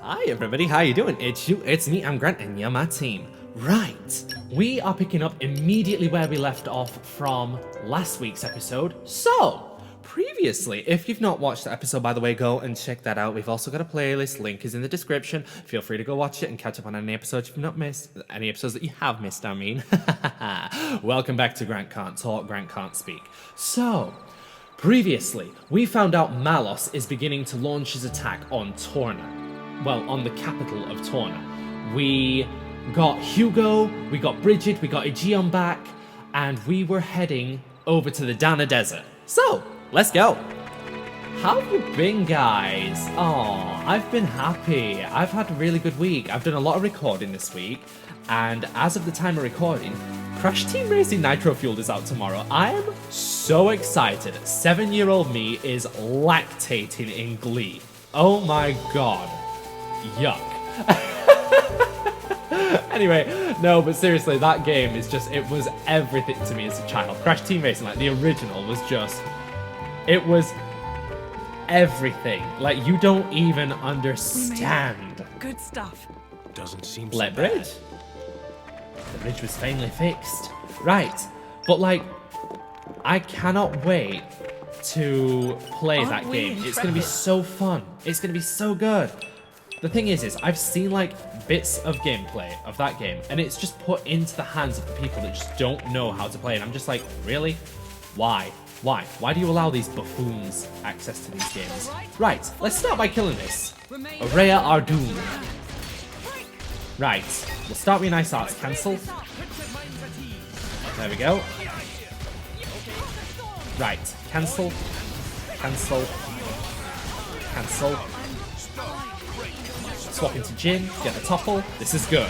Hi everybody, how you doing? It's you, it's me, I'm Grant, and you're my team. Right, we are picking up immediately where we left off from last week's episode. So, previously, if you've not watched the episode, by the way, go and check that out. We've also got a playlist, link is in the description. Feel free to go watch it and catch up on any episodes you've not missed. Any episodes that you have missed, I mean. Welcome back to Grant Can't Talk, Grant Can't Speak. So, previously, we found out Minoth is beginning to launch his attack on Torna. Well, on the capital of Torna. We got Hugo, we got Bridget, we got Aegeon back, and we were heading over to the Dana Desert. So, let's go. How have you been, guys? Oh, I've been happy. I've had a really good week. I've done a lot of recording this week, and as of the time of recording, Crash Team Racing Nitro Fueled is out tomorrow. I am so excited. 7-year-old me is lactating in glee. Oh my god. Yuck. Anyway, no, but seriously, that game is just, it was everything to me as a child. Crash Team Racing, like the original, was just, it was everything. Like, you don't even understand. Good stuff. Doesn't seem so Let bad. bridge. The bridge was finally fixed. Right, but like, I cannot wait to play that game. It's gonna be so fun. It's gonna be so good. The thing is I've seen like bits of gameplay of that game, and it's just put into the hands of the people that just don't know how to play, and I'm just like, really? Why? Why do you allow these buffoons access to these games? Right, let's start by killing this. Araya Ardun. Right, we'll start with a nice arts cancel. There we go. Right, cancel. Cancel. Cancel. Swap into Jin, get the topple. This is good.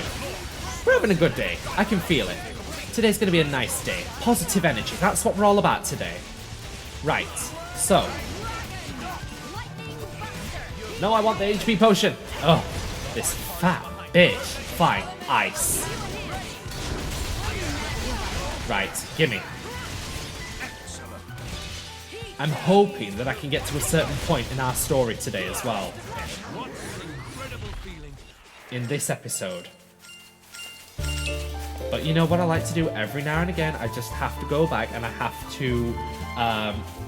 We're having a good day. I can feel it. Today's going to be a nice day. Positive energy. That's what we're all about today. Right. So. No, I want the HP potion. Oh, this fat bitch. Fine. Ice. Right. Gimme. I'm hoping that I can get to a certain point in our story today as well. In this episode. But you know what I like to do every now and again? I just have to go back and I have to,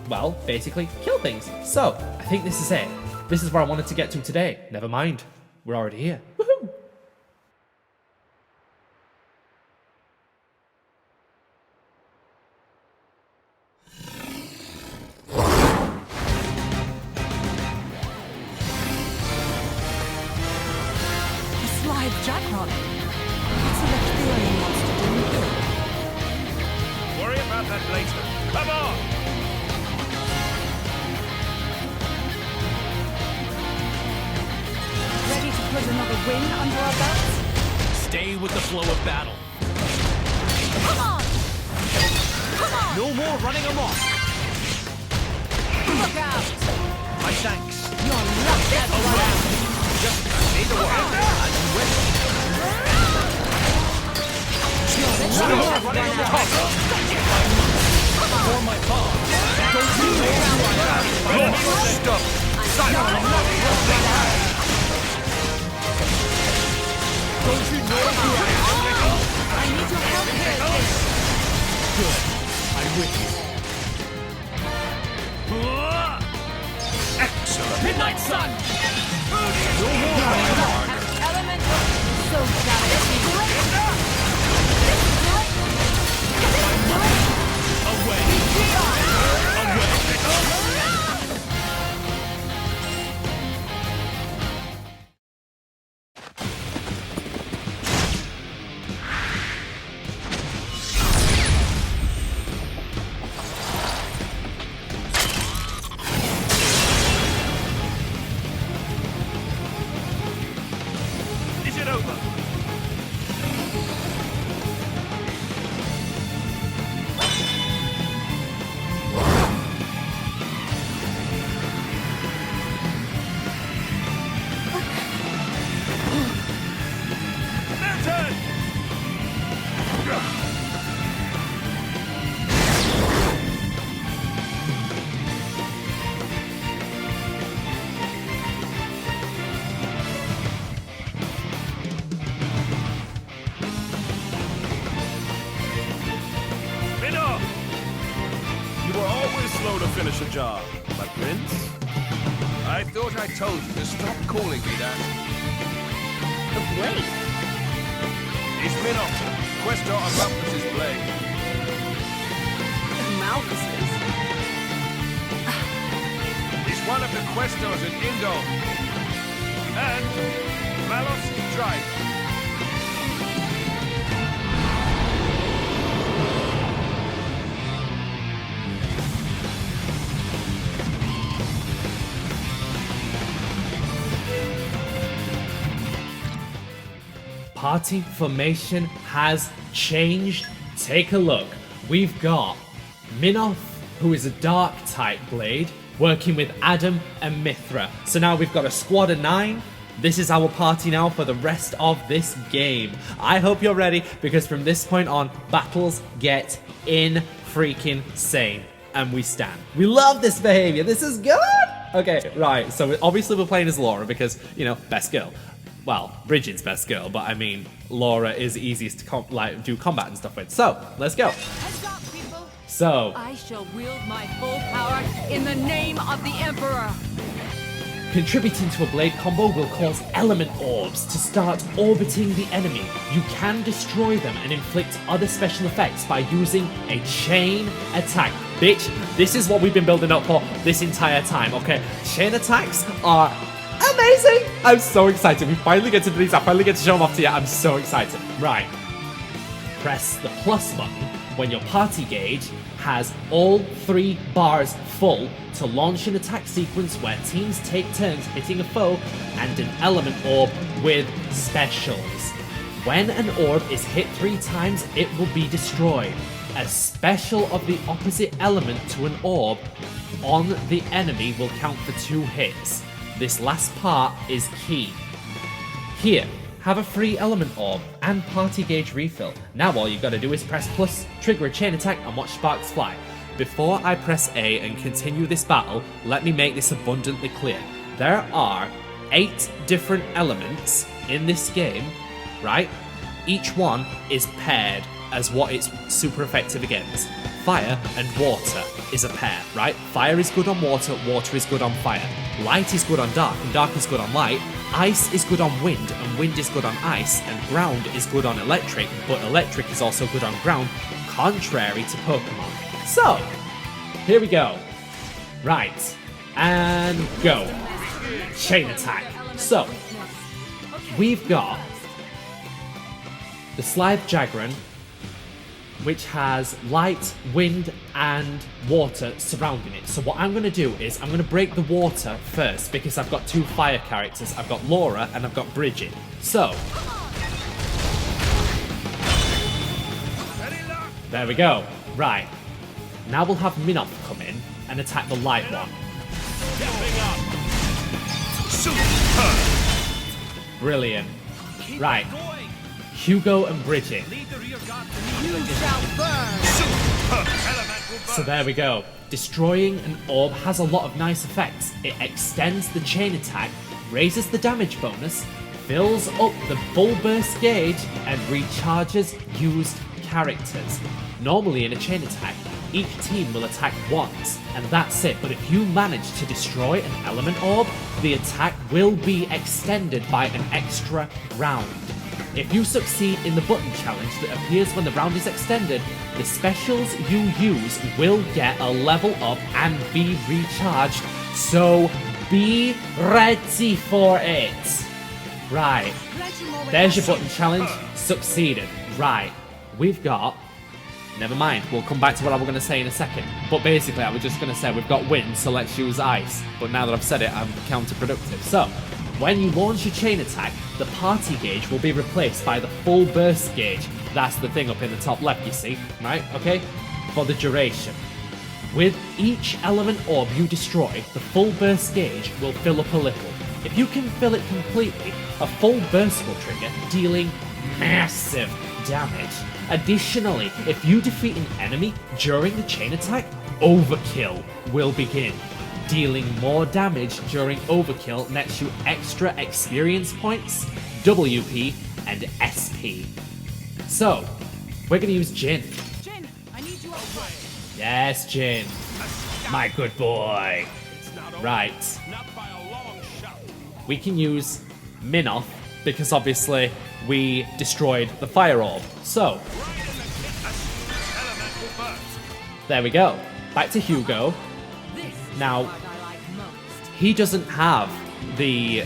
well, basically kill things. So, I think this is it. This is where I wanted to get to today. Never mind. We're already here. Woohoo! Jackpot. What's the Lecterian monster doing here? Worry about that later. Come on! Ready to put another win under our belts? Stay with the flow of battle. Come on! Come on! No more running amok. Look out! My thanks. You're lucky at the round. Just say the word. And you win. No more running amok. For my paw. Don't you know who I am? You're stuck. Don't you know who I am? I need your help here. Good. I'm with you. Excellent. Midnight Sun! No more running amok. Elemental! So galaxy! Away. Away. Is it over? slow to finish a job, my prince. I thought I told you to stop calling me that. The blade. It's Minoth, Questor of Malthus's blade. Malthus's. He's one of the Questors in Indo. And Maloth's driver. Party formation has changed. Take a look. We've got Minoth, who is a dark type blade, working with Adam and Mithra. So now we've got a squad of 9. This is our party now for the rest of this game. I hope you're ready, because from this point on, battles get freaking sane. And we stand. We love this behavior. This is good. Okay, right. So obviously we're playing as Laura because, you know, best girl. Well, Bridget's best girl, but I mean, Laura is easiest to do combat and stuff with. So, let's go. Heads up, people. So, I shall wield my full power in the name of the Emperor. contributing to a blade combo will cause element orbs to start orbiting the enemy. You can destroy them and inflict other special effects by using a chain attack. Bitch, this is what we've been building up for this entire time, okay? Chain attacks are amazing! I'm so excited. We finally get to do these. I finally get to show them off to you. I'm so excited. Right. Press the plus button when your party gauge has all 3 bars full to launch an attack sequence where teams take turns hitting a foe and an element orb with specials. When an orb is hit 3 times, it will be destroyed. A special of the opposite element to an orb on the enemy will count for 2 hits. This last part is key. Here, have a free element orb and party gauge refill. Now all you gotta do is press plus, trigger a chain attack and watch sparks fly. Before I press A and continue this battle, let me make this abundantly clear. There are 8 different elements in this game, right? Each one is paired as what it's super effective against. Fire and water is a pair, right? Fire is good on water, water is good on fire. Light is good on dark, and dark is good on light. Ice is good on wind, and wind is good on ice, and ground is good on electric, but electric is also good on ground, contrary to Pokemon. So, here we go. Right, and go. Chain attack. So, we've got the Slithe Jagran, which has light, wind, and water surrounding it. So what I'm going to do is I'm going to break the water first because I've got 2 fire characters. I've got Laura and I've got Bridget. So, there we go. Right. Now we'll have Minoth come in and attack the light one. Brilliant. Right. Hugo and Bridget. So there we go. Destroying an orb has a lot of nice effects. It extends the chain attack, raises the damage bonus, fills up the full burst gauge, and recharges used characters. Normally in a chain attack, each team will attack once, and that's it. But if you manage to destroy an element orb, the attack will be extended by an extra round. If you succeed in the button challenge that appears when the round is extended, the specials you use will get a level up and be recharged, so be ready for it. Right, there's your button challenge, succeeded. Right, we've got, never mind, we'll come back to what I was going to say in a second, but basically I was just going to say we've got wind, so let's use ice, but now that I've said it, I'm counterproductive. So, when you launch a chain attack, the party gauge will be replaced by the full burst gauge. That's the thing up in the top left, you see, right? Okay? For the duration. With each element orb you destroy, the full burst gauge will fill up a little. If you can fill it completely, a full burst will trigger, dealing massive damage. Additionally, if you defeat an enemy during the chain attack, overkill will begin. Dealing more damage during overkill nets you extra experience points, WP, and SP. So, we're gonna use Jin. Jin, I need you outside. Yes, Jin. My good boy. Right. Not by a long shot. We can use Minoth because obviously we destroyed the fire orb. So, Elemental burst. there we go. Back to Hugo. Now, What I like most. he doesn't have the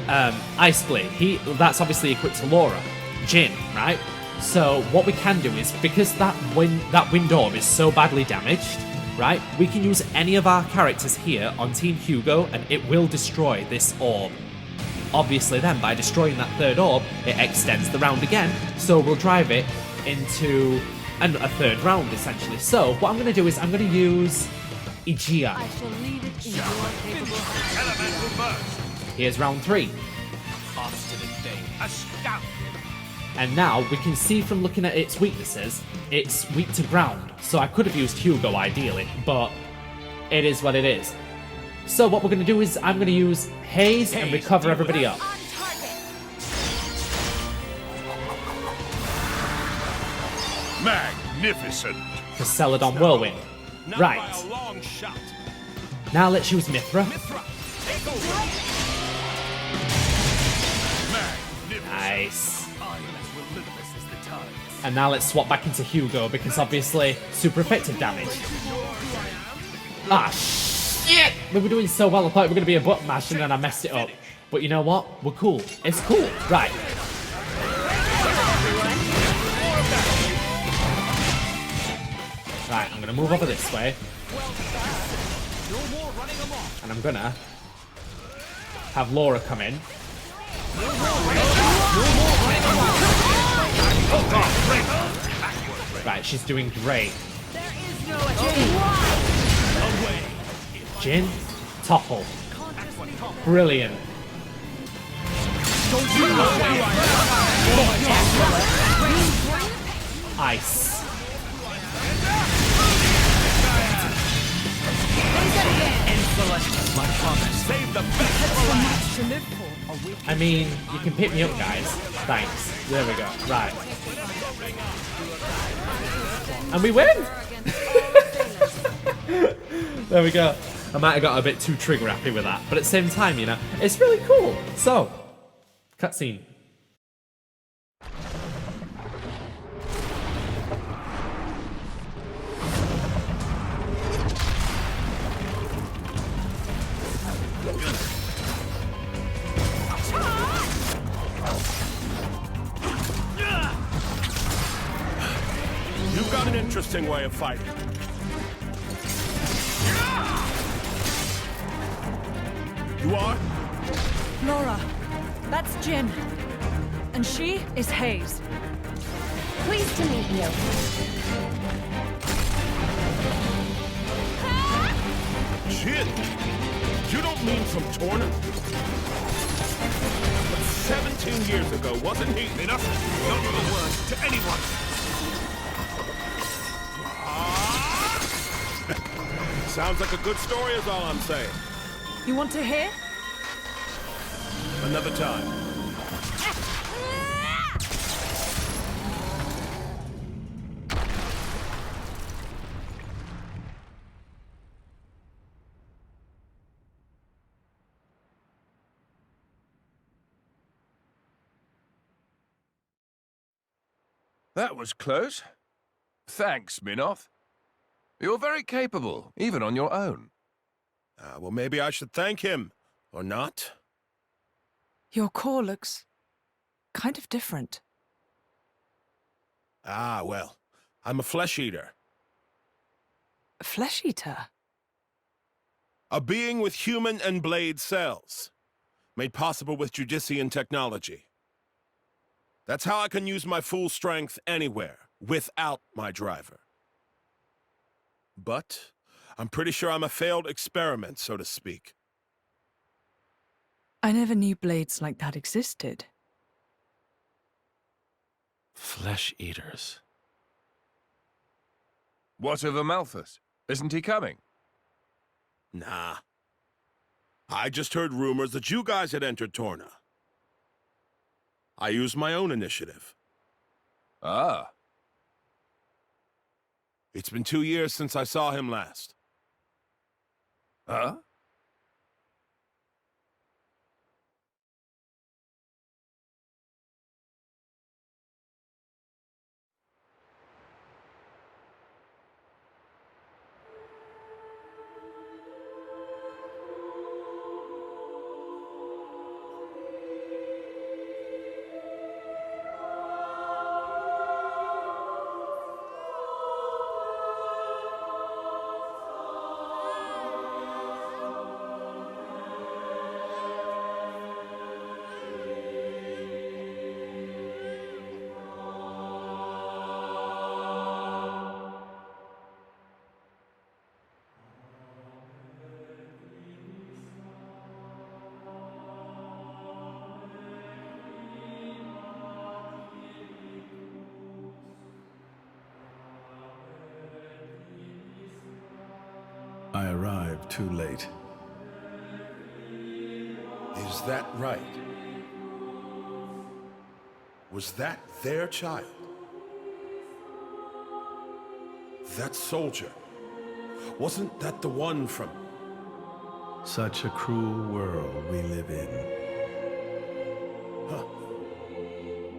Ice Blade. That's obviously equipped to Laura. Jin, right? So what we can do is, because that wind orb is so badly damaged, right? We can use any of our characters here on Team Hugo and it will destroy this orb. Obviously then, by destroying that third orb, it extends the round again, so we'll drive it into a third round essentially. So what I'm going to do is I'm going to use Igia. I shall leave it in your capable hands. Elemental burst. Here's round 3. Obstinate thing. A scout. And now we can see from looking at its weaknesses, it's weak to ground. So I could have used Hugo ideally, but it is what it is. So what we're going to do is I'm going to use Haze and recover everybody up. On target. Magnificent. For Celadon Whirlwind. Not Right. by a long shot. Now let's use Mithra. Mithra, take over. Magnificent. Nice. I am as relentless as the tides. And now let's swap back into Hugo because obviously super effective damage. Ah, shit! We were doing so well, I thought it was going to be a button mash and then I messed it up. But you know what? We're cool. It's cool. Right. Right, I'm going to move over this way. And I'm going to have Laura come in. Right, she's doing great. There is no escape. Jin, topple. Brilliant. Ice. Save the best for last. To live for. I mean, you can pick me up, guys. Thanks. There we go. Right. And we win! There we go. I might have got a bit too trigger happy with that, but at the same time, you know, it's really cool. So, cutscene. You've got an interesting way of fighting. You are? Laura, that's Jin. And she is Haze. Pleased to meet you. Jin! You don't mean from Torna? But 17 years ago, wasn't he? Enough! Don't give a word to anyone! Sounds like a good story is all I'm saying. You want to hear? Another time. That was close. Thanks, Minoth. You're very capable, even on your own. Well, maybe I should thank him, or not? Your core looks kind of different. Well, I'm a flesh eater. A flesh eater? A being with human and blade cells, made possible with Judician technology. That's how I can use my full strength anywhere, without my driver. But I'm pretty sure I'm a failed experiment, so to speak. I never knew blades like that existed. Flesh eaters. What of Amalthus? Isn't he coming? Nah. I just heard rumors that you guys had entered Torna. I used my own initiative. Ah. It's been 2 years since I saw him last. Huh? I arrived too late. Is that right? Was that their child? That soldier? Wasn't that the one from... Such a cruel world we live in. Huh.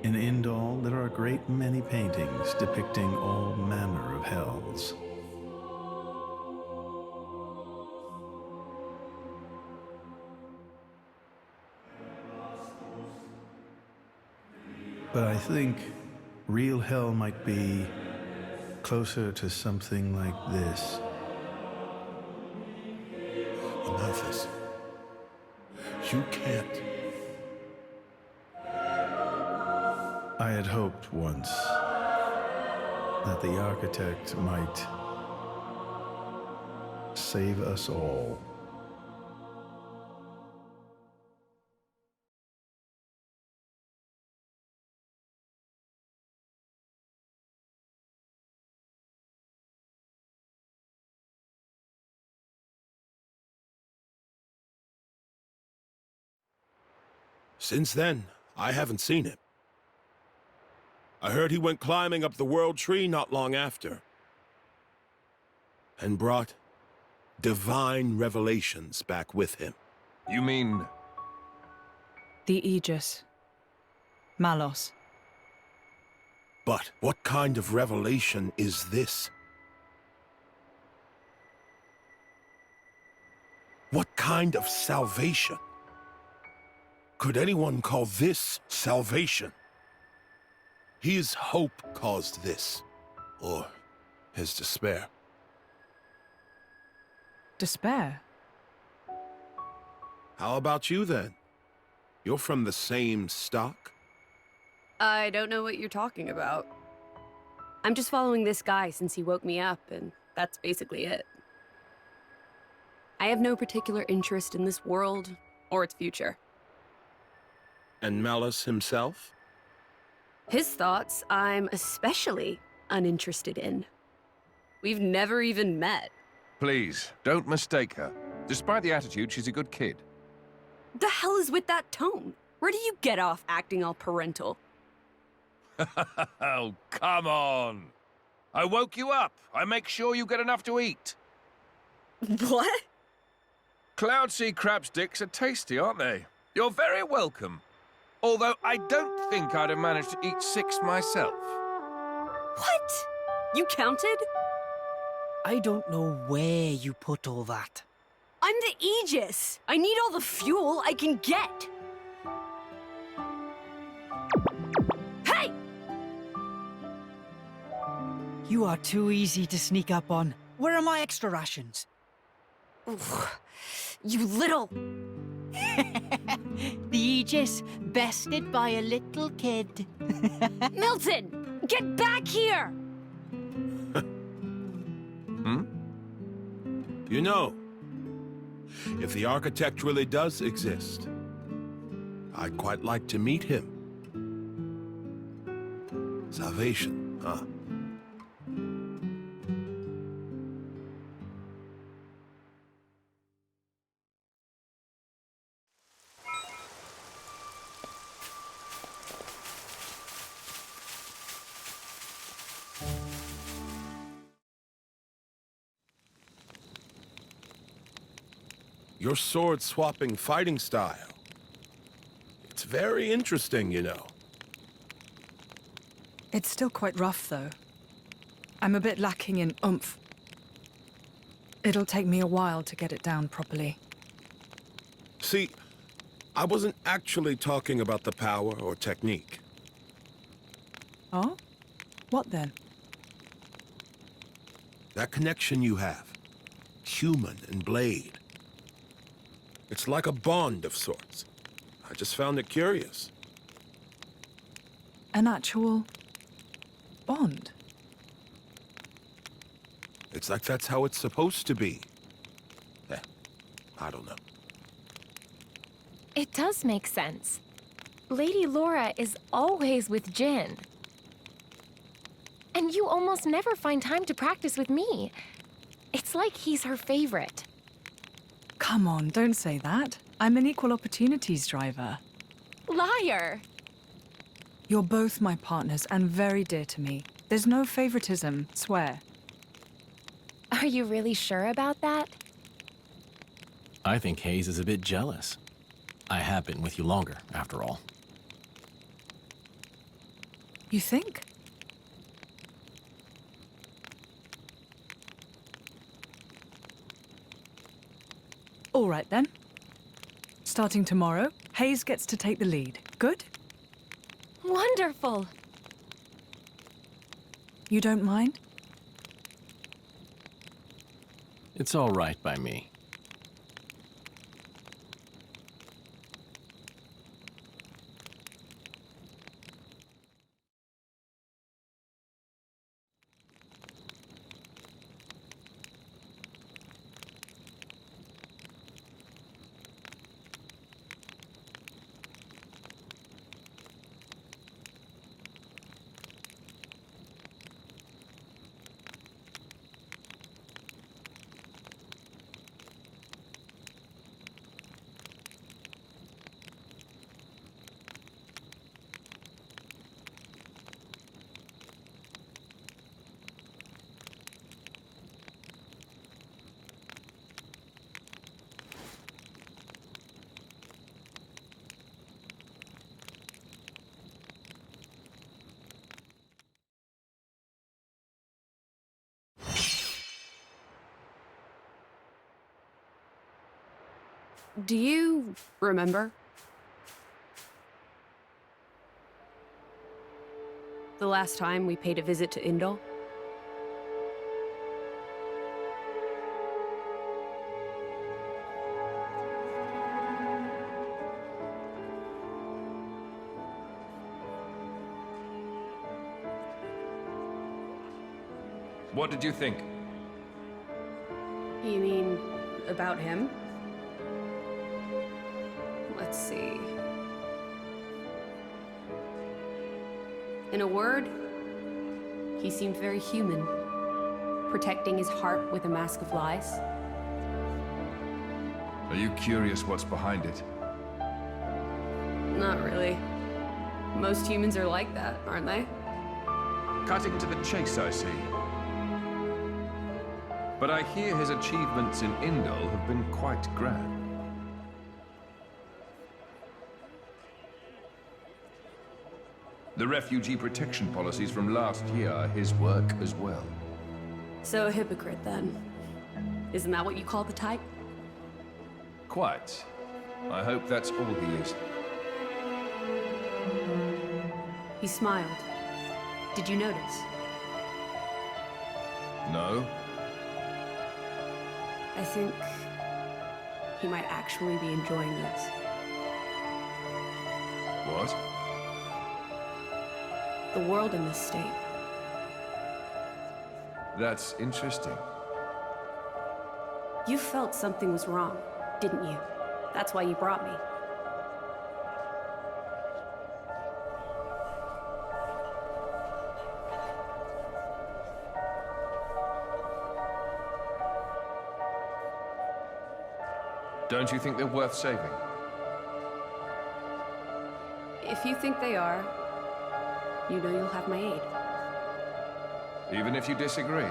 In Indal, there are a great many paintings depicting all manner of hells. But I think real hell might be closer to something like this. Minoth, you can't... I had hoped once that the architect might save us all. Since then, I haven't seen him. I heard he went climbing up the World Tree not long after. And brought divine revelations back with him. You mean... The Aegis. Malos. But what kind of revelation is this? What kind of salvation? Could anyone call this salvation? His hope caused this, or his despair. Despair? How about you then? You're from the same stock? I don't know what you're talking about. I'm just following this guy since he woke me up, and that's basically it. I have no particular interest in this world or its future. And Malus himself? His thoughts, I'm especially uninterested in. We've never even met. Please, don't mistake her. Despite the attitude, she's a good kid. The hell is with that tone? Where do you get off acting all parental? Oh, come on. I woke you up. I make sure you get enough to eat. What? Cloud sea crab sticks are tasty, aren't they? You're very welcome. Although I don't think I'd have managed to eat 6 myself. What? You counted? I don't know where you put all that. I'm the Aegis. I need all the fuel I can get. Hey! You are too easy to sneak up on. Where are my extra rations? Oof. You little... The Aegis, bested by a little kid. Milton! Get back here! You know, if the architect really does exist, I'd quite like to meet him. Salvation, huh? Your sword-swapping fighting style. It's very interesting, you know. It's still quite rough, though. I'm a bit lacking in oomph. It'll take me a while to get it down properly. See, I wasn't actually talking about the power or technique. Oh? What then? That connection you have. Human and blade. It's like a bond of sorts. I just found it curious. An actual bond? It's like that's how it's supposed to be. I don't know. It does make sense. Lady Laura is always with Jin. And you almost never find time to practice with me. It's like he's her favorite. Come on, don't say that. I'm an equal opportunities driver. Liar! You're both my partners and very dear to me. There's no favoritism, swear. Are you really sure about that? I think Hayes is a bit jealous. I have been with you longer, after all. You think? All right then. Starting tomorrow, Hayes gets to take the lead. Good? Wonderful! You don't mind? It's all right by me. Do you remember? The last time we paid a visit to Indol? What did you think? You mean about him? Let's see. In a word, he seemed very human, protecting his heart with a mask of lies. Are you curious what's behind it? Not really. Most humans are like that, aren't they? Cutting to the chase, I see. But I hear his achievements in Indol have been quite grand. The refugee protection policies from last year are his work as well. So a hypocrite, then. Isn't that what you call the type? Quite. I hope that's all he is. He smiled. Did you notice? No? I think he might actually be enjoying this. What? The world in this state. That's interesting. You felt something was wrong, didn't you? That's why you brought me. Don't you think they're worth saving? If you think they are, you know you'll have my aid. Even if you disagree?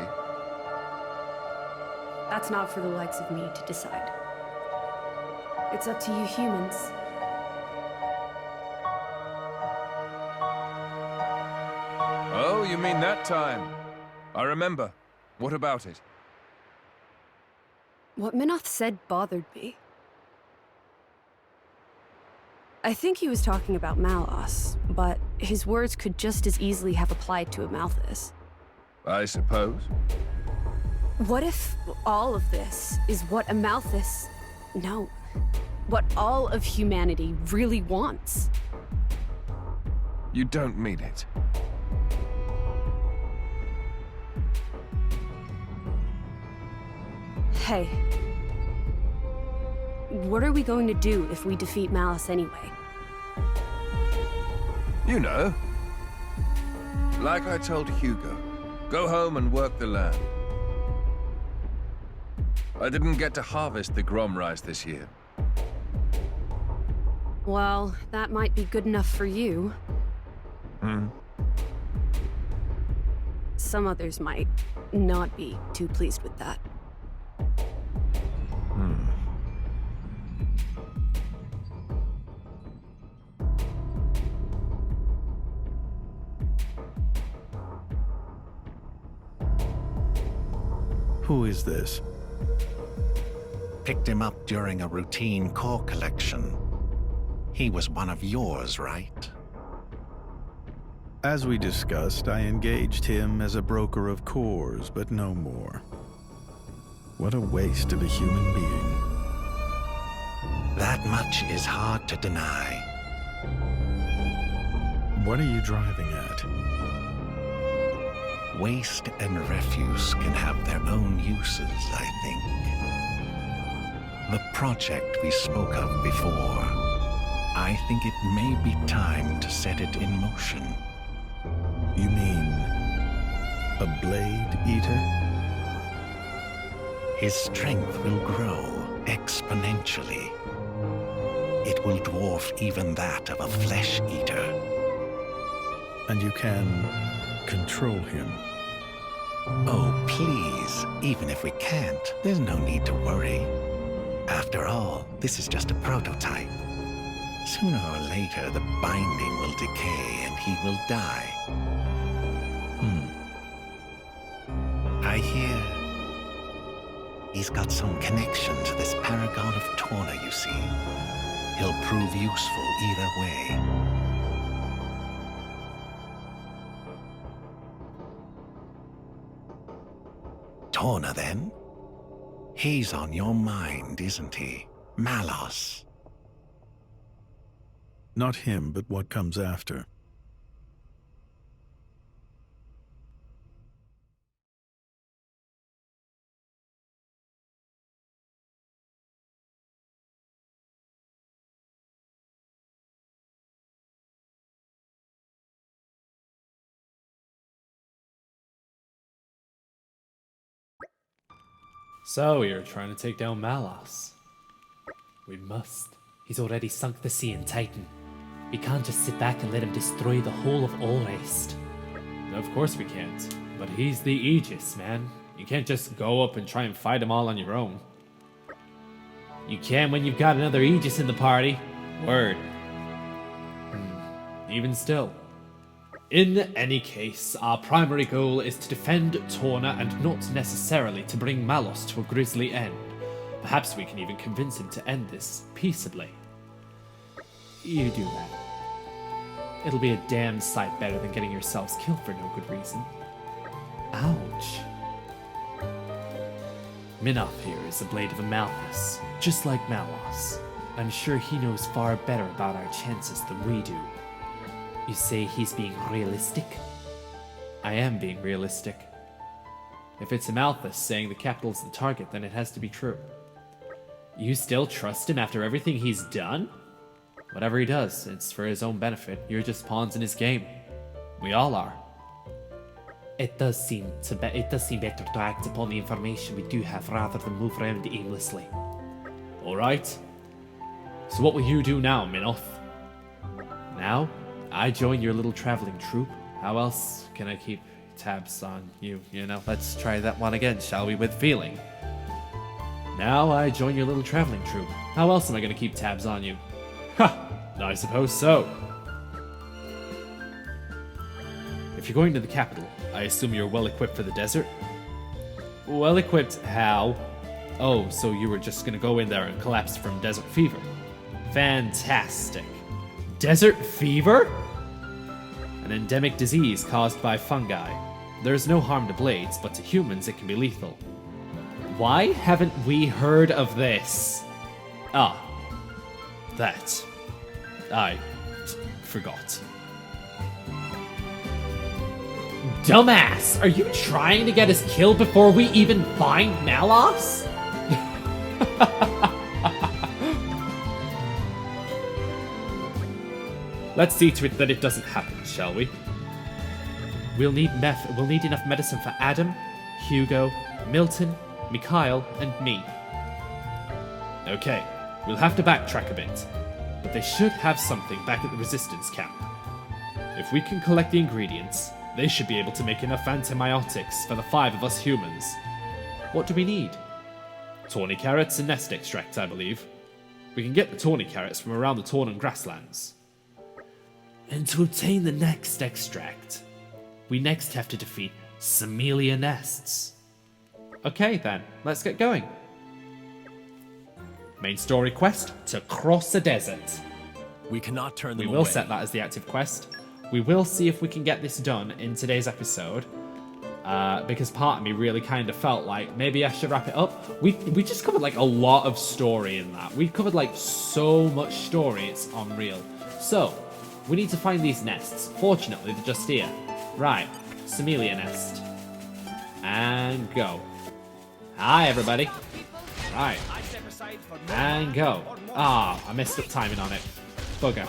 That's not for the likes of me to decide. It's up to you humans. Oh, you mean that time? I remember. What about it? What Minoth said bothered me. I think he was talking about Malos, but his words could just as easily have applied to a Malthus. I suppose. What if all of this is what a Malthus... No. What all of humanity really wants? You don't mean it. Hey. What are we going to do if we defeat Malice anyway? You know. Like I told Hugo, go home and work the land. I didn't get to harvest the Grom rice this year. Well, that might be good enough for you. Some others might not be too pleased with that. Who is this? Picked him up during a routine core collection. He was one of yours, right? As we discussed, I engaged him as a broker of cores, but no more. What a waste of a human being. That much is hard to deny. What are you driving at? Waste and refuse can have their own uses, I think. The project we spoke of before, I think it may be time to set it in motion. You mean a blade eater? His strength will grow exponentially. It will dwarf even that of a flesh eater. And you can control him? Oh, please. Even if we can't, there's no need to worry. After all, this is just a prototype. Sooner or later, the binding will decay and he will die. I hear he's got some connection to this paragon of Torna, you see. He'll prove useful either way. Torna, then? He's on your mind, isn't he? Malos. Not him, but what comes after. So, you're trying to take down Malos. We must. He's already sunk the sea in Titan. We can't just sit back and let him destroy the whole of Allrest. Of course we can't. But he's the Aegis, man. You can't just go up and try and fight them all on your own. You can when you've got another Aegis in the party. Word. Even still. In any case, our primary goal is to defend Torna and not necessarily to bring Malos to a grisly end. Perhaps we can even convince him to end this peaceably. You do that. It'll be a damn sight better than getting yourselves killed for no good reason. Ouch. Minoth here is the blade of a Malthus, just like Malos. I'm sure he knows far better about our chances than we do. You say he's being realistic? I am being realistic. If it's a Malthus saying the capital's the target, then it has to be true. You still trust him after everything he's done? Whatever he does, it's for his own benefit. You're just pawns in his game. We all are. It does seem better to act upon the information we do have rather than move around aimlessly. Alright. So what will you do now, Minoth? Now, I join your little traveling troupe. How else can I keep tabs on you, you know? Let's try that one again, shall we, with feeling? Now I join your little traveling troupe. How else am I going to keep tabs on you? Ha! I suppose so. If you're going to the capital, I assume you're well equipped for the desert? Well equipped how? Oh, so you were just gonna go in there and collapse from desert fever. Fantastic. Desert fever? An endemic disease caused by fungi. There's no harm to blades, but to humans it can be lethal. Why haven't we heard of this? Ah, that. I forgot. Dumbass! Are you trying to get us killed before we even find Malos? Let's see to it that it doesn't happen, shall we? We'll need enough medicine for Adam, Hugo, Milton, Mikhail, and me. Okay, we'll have to backtrack a bit, but they should have something back at the resistance camp. If we can collect the ingredients, they should be able to make enough antibiotics for the 5 of us humans. What do we need? Tawny carrots and nest extract, I believe. We can get the tawny carrots from around the Tornan grasslands. And to obtain the next extract, we next have to defeat Samelia nests. Okay then, let's get going. Main story quest, to cross a desert. We cannot turn them away. We will set that as the active quest. We will see if we can get this done in today's episode. Because part of me really kind of felt like maybe I should wrap it up. We just covered like a lot of story in that. We covered like so much story, it's unreal. So, we need to find these nests. Fortunately, they're just here. Right, Samelia nest. And go. Hi, everybody. Right. And go. Ah, I messed up timing on it. Bugger.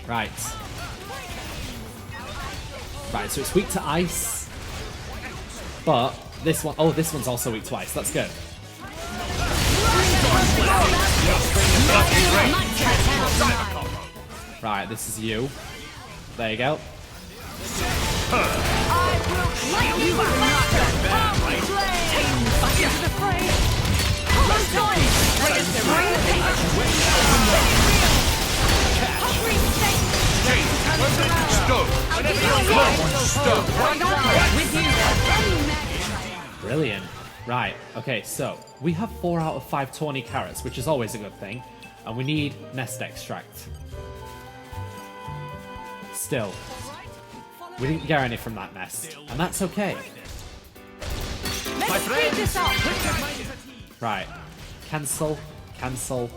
Right. Right, so it's weak to ice. But this one, oh, this one's also weak to ice. That's good. Right, this is you. There you go. Brilliant. Right, okay, so we have 4 out of 5 tawny carrots, which is always a good thing. And we need nest extract. Still, we didn't get any from that nest, and that's okay. Right, cancel, cancel,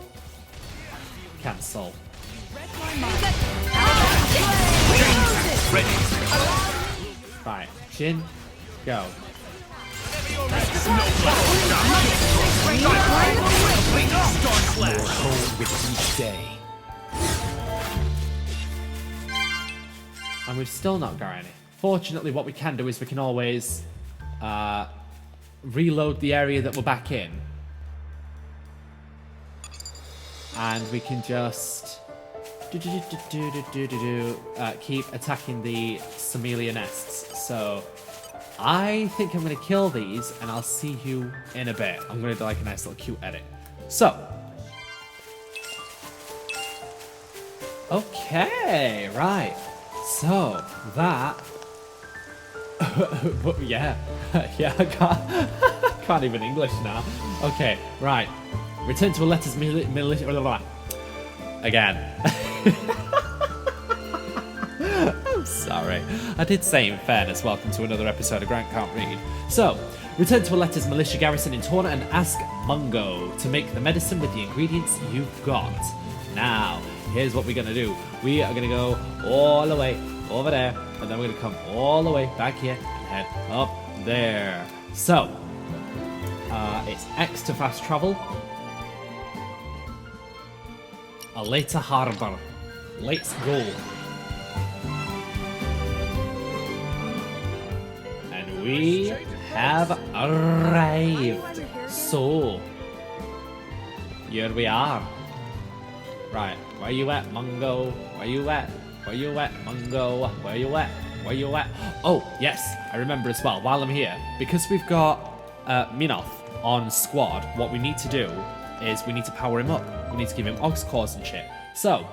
cancel. Right, Jin, go. And we've still not got any. Fortunately, what we can do is we can always reload the area that we're back in. And we can just keep attacking the Samelia nests. So I think I'm going to kill these, and I'll see you in a bit. I'm going to do like a nice little cute edit. So, okay, right. So that, yeah, yeah, I can't even English now. Okay, right. Return to a letters militia. Again. I'm sorry. I did say in fairness, welcome to another episode of Grant Can't Read. So, return to Alette's militia garrison in Torna and ask Mungo to make the medicine with the ingredients you've got. Now, here's what we're going to do. We are going to go all the way over there, and then we're going to come all the way back here and head up there. So, it's X to fast travel. Aleta Harbor. Let's go. And we have arrived. So, here we are. Right, where you at, Mungo? Where you at? Where you at, Mungo? Where you at? where you at? Oh, yes, I remember as well, while I'm here, because we've got Minoth on squad, what we need to do is we need to power him up. We need to give him Ox Claws and shit. So,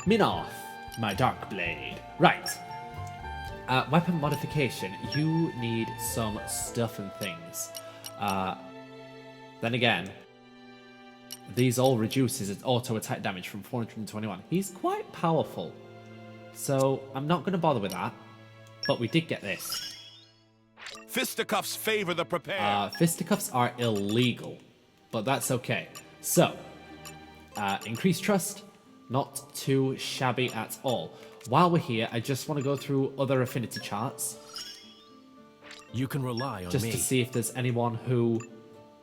Minoth, my Dark Blade. Right. Weapon modification. You need some stuff and things. Then again, these all reduces its auto attack damage from 421. He's quite powerful. So, I'm not going to bother with that. But we did get this. Fisticuffs favor the prepared. Fisticuffs are illegal. But that's okay. So, increased trust. Not too shabby at all. While we're here, I just want to go through other affinity charts. You can rely on just me. To see if there's anyone who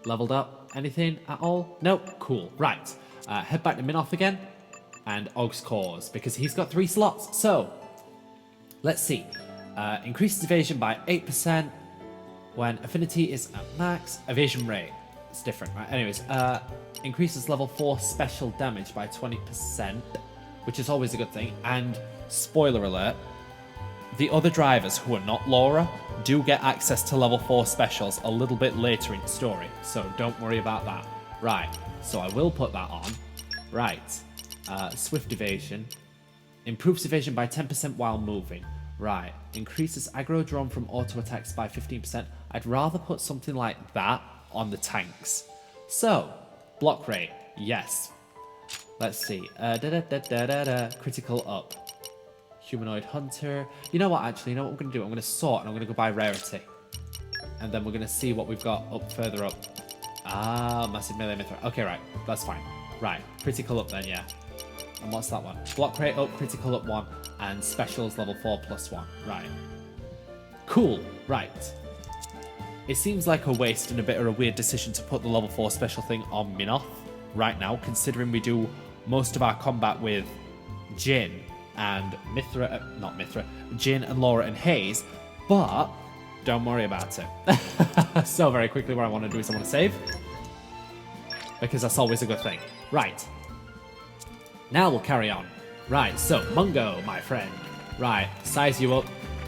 leveled up anything at all. Nope. Cool. Right. Head back to Minoth again. And Og's Cause, because he's got 3 slots. So, let's see. Increases evasion by 8% when affinity is at max. Evasion rate. It's different, right? Anyways, increases level 4 special damage by 20%, which is always a good thing. And, spoiler alert, the other drivers who are not Laura do get access to level 4 specials a little bit later in the story, so don't worry about that. Right, so I will put that on. Right, swift evasion. Improves evasion by 10% while moving. Right, increases aggro drawn from auto attacks by 15%. I'd rather put something like that on the tanks. So, block rate, yes. Let's see, critical up. Humanoid Hunter. You know what, actually, you know what I'm going to do? I'm going to sort and I'm going to go by rarity. And then we're going to see what we've got up further up. Ah, massive melee Mithra. Okay, right, that's fine. Right, critical up then, yeah. And what's that one? Block rate up, critical up 1, and specials level 4 plus 1. Right. Cool, right. It seems like a waste and a bit of a weird decision to put the level 4 special thing on Minoth right now, considering we do most of our combat with Jin and Jin and Laura and Hayes, but don't worry about it. So very quickly what I want to do is I want to save, because that's always a good thing. Right. Now we'll carry on. Right, so Mungo, my friend. Right, size you up.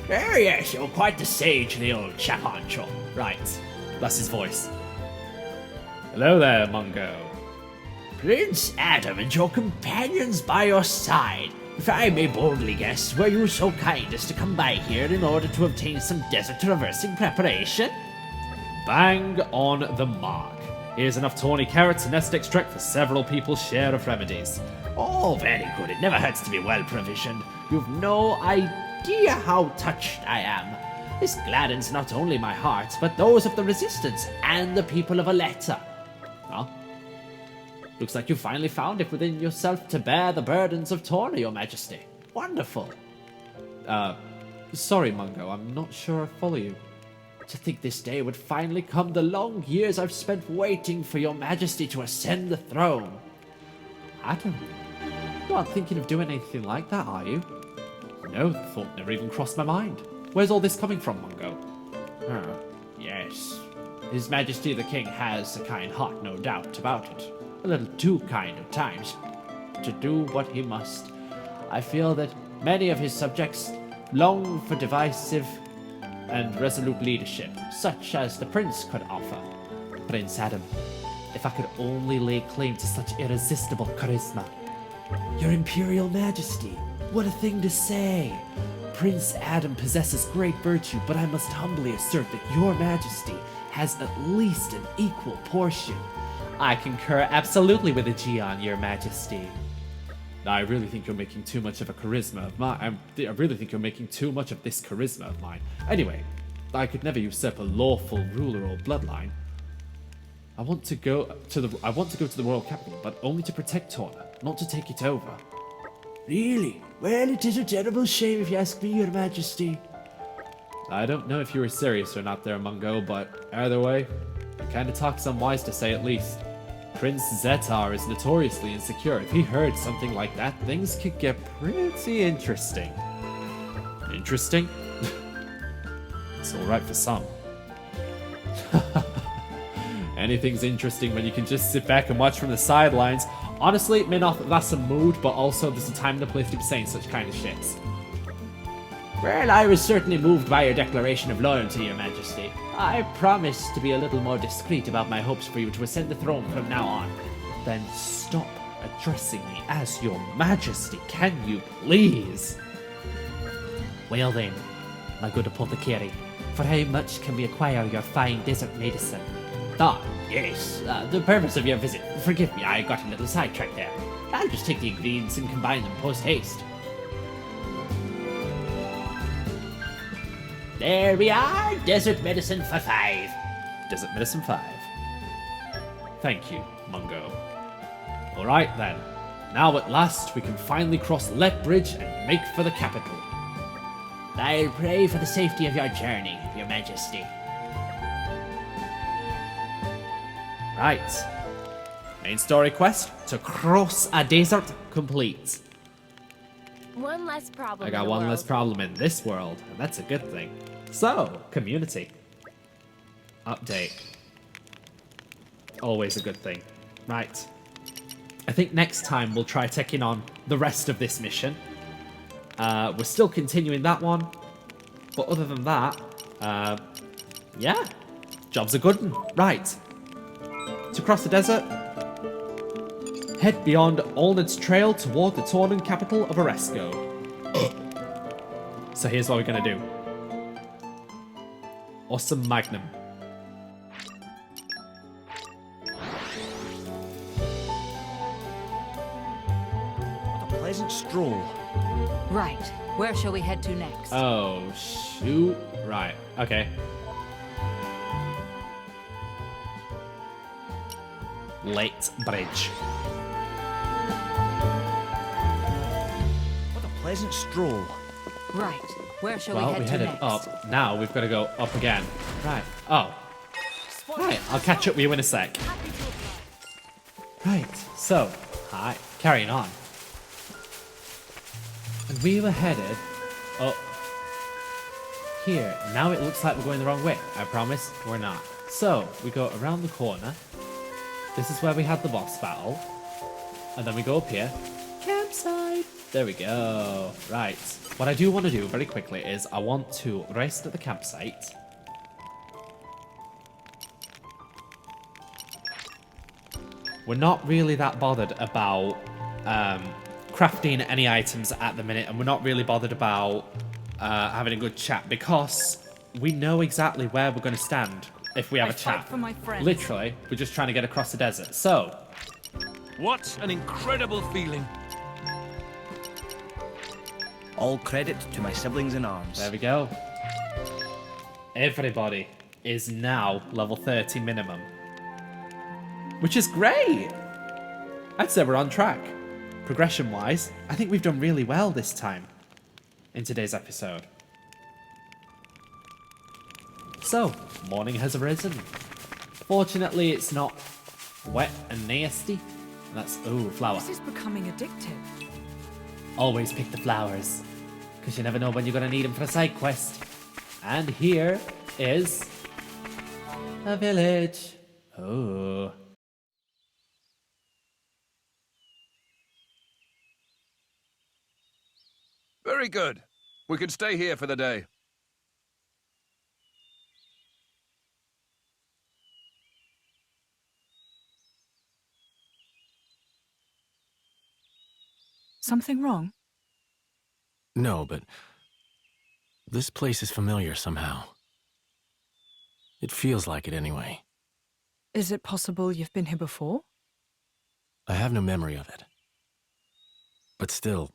Oh yes, you're quite the sage, the old chap, aren't you? Right, that's his voice. Hello there, Mungo. Prince Adam and your companions by your side. If I may boldly guess, were you so kind as to come by here in order to obtain some desert traversing preparation? Bang on the mark. Here's enough tawny carrots and nest extract for several people's share of remedies. Oh, very good. It never hurts to be well provisioned. You've no idea how touched I am. This gladdens not only my heart, but those of the Resistance and the people of Aletta. Huh? Looks like you finally found it within yourself to bear the burdens of Torna, your majesty. Wonderful. Sorry, Mungo, I'm not sure I follow you. To think this day would finally come, the long years I've spent waiting for your majesty to ascend the throne. Adam, you aren't thinking of doing anything like that, are you? No, the thought never even crossed my mind. Where's all this coming from, Mungo? Yes. His Majesty the King has a kind heart, no doubt about it. A little too kind at times. To do what he must. I feel that many of his subjects long for divisive and resolute leadership, such as the Prince could offer. Prince Adam, if I could only lay claim to such irresistible charisma. Your Imperial Majesty, what a thing to say! Prince Adam possesses great virtue, but I must humbly assert that your majesty has at least an equal portion. I concur absolutely with a Gion, your majesty. I really think you're making too much of a charisma of mine. I really think you're making too much of this charisma of mine. Anyway, I could never usurp a lawful ruler or bloodline. I want to go to the royal capital, but only to protect Torna, not to take it over. Really? Well, it is a terrible shame if you ask me, your majesty. I don't know if you were serious or not there, Mungo, but either way, it kinda talks unwise to say at least. Prince Zetar is notoriously insecure. If he heard something like that, things could get pretty interesting. Interesting? It's alright for some. Anything's interesting when you can just sit back and watch from the sidelines. Honestly, Minoth, that's a mood, but also there's a time and a place to be saying such kind of shits. Well, I was certainly moved by your declaration of loyalty, Your Majesty. I promise to be a little more discreet about my hopes for you to ascend the throne from now on. Then stop addressing me as Your Majesty, can you please? Well then, my good apothecary, for how much can we acquire your fine desert medicine? Ah, yes, the purpose of your visit. Forgive me, I got a little sidetracked there. I'll just take the ingredients and combine them post-haste. There we are, desert medicine for 5. Desert medicine 5. Thank you, Mungo. Alright then, now at last we can finally cross Let Bridge and make for the capital. I'll pray for the safety of your journey, Your Majesty. Right. Main story quest to cross a desert complete. One less problem. I got one less problem in this world, and that's a good thing. So, community. Update. Always a good thing. Right. I think next time we'll try taking on the rest of this mission. We're still continuing that one. But other than that, yeah. Job's a good one. Right. To cross the desert, head beyond Olned's Trail toward the Torna capital of Oresco. So here's what we're going to do. Awesome Magnum. What a pleasant stroll. Right. Where shall we head to next? Oh, shoot. Right. Okay. Late Bridge. What a pleasant stroll. Right. Where shall we Well, head we to headed next? up. Now we've got to go up again. Right. Oh. Right. I'll catch up with you in a sec. Right. So, hi. Carrying on. And we were headed up here. Now it looks like we're going the wrong way. I promise we're not. So, we go around the corner. This is where we had the boss battle. And then we go up here. Campsite. There we go. Right. What I do want to do very quickly is I want to rest at the campsite. We're not really that bothered about crafting any items at the minute, and we're not really bothered about having a good chat because we know exactly where we're going to stand if we have a chat. For my friends. Literally, we're just trying to get across the desert. So, What an incredible feeling. All credit to my siblings in arms. there we go. Everybody is now level 30 minimum, which is great. I'd say we're on track. Progression-wise, I think we've done really well this time in today's episode. So, morning has arisen. Fortunately, it's not wet and nasty. And that's, ooh, flower. This is becoming addictive. Always pick the flowers, because you never know when you're going to need them for a side quest. And here is a village. Oh. Very good. We can stay here for the day. Something wrong? No, but this place is familiar somehow. It feels like it anyway. Is it possible you've been here before? I have no memory of it. But still,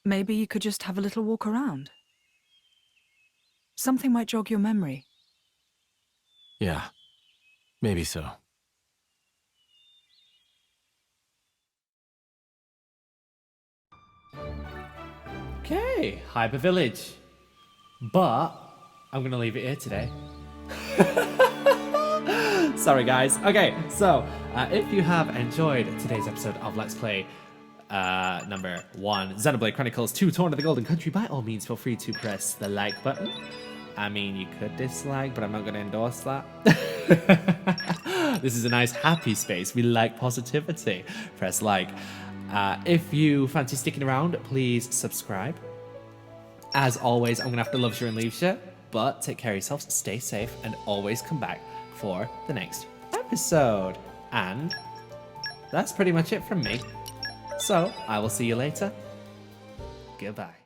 Maybe you could just have a little walk around. Something might jog your memory. yeah, maybe so. Okay, Hyper Village. But I'm going to leave it here today. Sorry, guys. Okay, so if you have enjoyed today's episode of Let's Play number 1, Xenoblade Chronicles 2, Torna The Golden Country, by all means, feel free to press the like button. I mean, you could dislike, but I'm not going to endorse that. This is a nice, happy space. We like positivity. Press like. If you fancy sticking around, please subscribe. As always, I'm going to have to love you and leave you, but take care of yourselves, stay safe, and always come back for the next episode. And that's pretty much it from me. So, I will see you later. Goodbye.